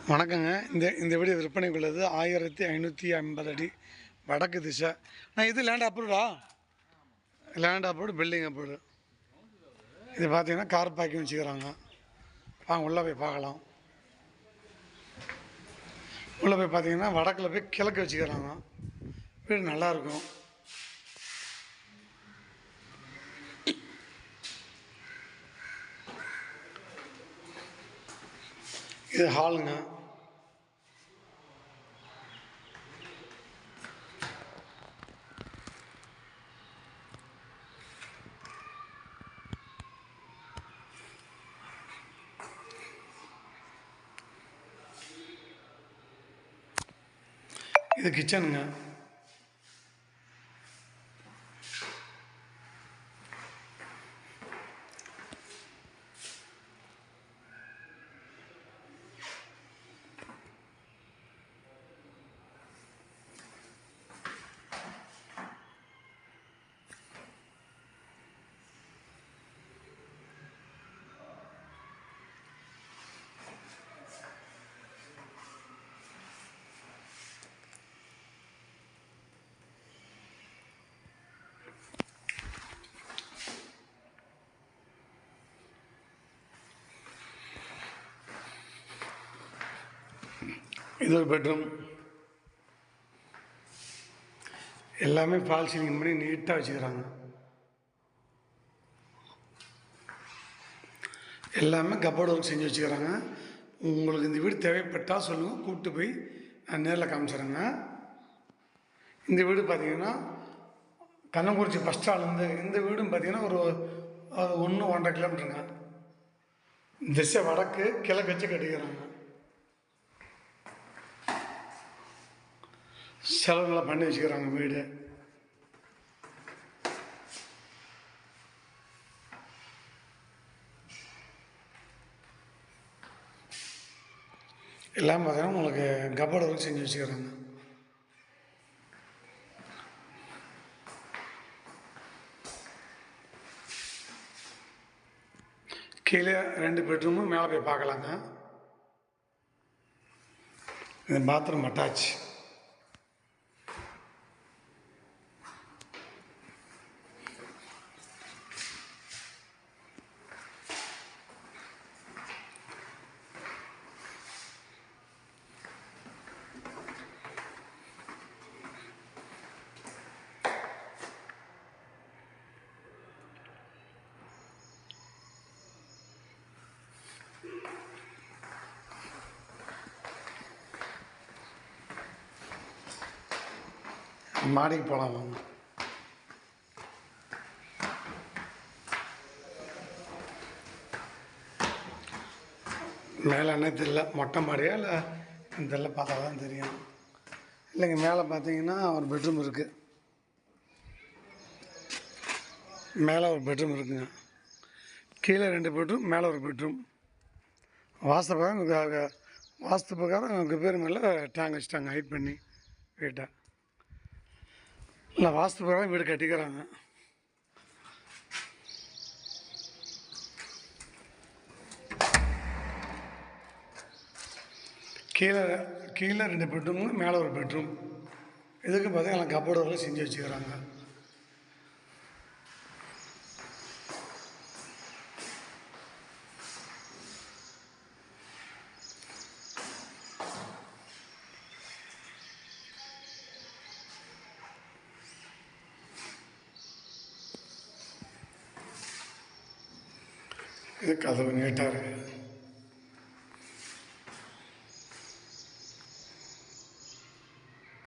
வணக்கங்க. இந்த வீடு விற்பனைக்கு உள்ளது 1550 அடி வடக்கு திசை. இது லேண்ட் அப்ரூவ்டா? Land approved, building approved. இது பார்த்தீங்கன்னா கார் பார்க்கிங் வச்சுக்கிறாங்க. வாங்க உள்ளே போய் பார்க்கலாம். உள்ளே போய் பார்த்தீங்கன்னா வடக்கில் போய் கிழக்கு வச்சுக்கிறாங்க. வீடு நல்லாயிருக்கும். இது ஹாலுங்க. இது கிச்சனுங்க. இது ஒரு பெட்ரூம். எல்லாமே ஃபால் சீலிங் பண்ணி நீட்டாக வச்சுக்கிறாங்க. எல்லாமே கப்போர்டு ஒர்க் செஞ்சு வச்சுக்கிறாங்க. உங்களுக்கு இந்த வீடு தேவைப்பட்டால் சொல்லுங்கள், கூப்பிட்டு போய் நான் நேரில் காமிச்சிடுறேங்க. இந்த வீடு பார்த்திங்கன்னா கண்ணங்குறிச்சி பஸ் ஸ்டாண்ட்லேருந்து இந்த வீடும் பார்த்திங்கன்னா ஒரு 1-1.5 கிலோமீட்டருங்க. திசை வடக்கு, கிழக்கு வச்சு கட்டிக்கிறாங்க. செலவுங்களை பண்ணி வச்சுக்கிறாங்க வீடு. எல்லாம் பார்த்தீங்கன்னா உங்களுக்கு கப்போர்டு ஒர்க் செஞ்சு வச்சுக்கிறாங்க. கீழே 2 பெட்ரூமும் மேலே போய் பார்க்கலாங்க. இது பாத்ரூம் அட்டாச். மாடிக்கு போகலாம் வாங்க. மேலே என்ன தெரியல, மொட்டை மாடியா இல்லை தெரியல, பார்த்தா தான் தெரியும். இல்லைங்க, மேலே பார்த்தீங்கன்னா ஒரு பெட்ரூம் இருக்குது. மேலே ஒரு பெட்ரூம் இருக்குங்க. கீழே 2 பெட்ரூம், மேலே ஒரு பெட்ரூம். வாஸ்து பிரகாரம் உங்கள் பேர் மேலே டேங்க் வச்சுட்டாங்க, ஹைட் பண்ணி வீட்டை. இல்லை, வாஸ்து பிரகாரம் வீடு கட்டிக்கிறாங்க. கீழே 2 பெட்ரூமு, மேலே ஒரு பெட்ரூம். இதுக்கு பார்த்தீங்கன்னா கப்போர்டு ஒர்க் செஞ்சு வச்சுக்கிறாங்க. இது கதவு நீட்டாக இருக்குது.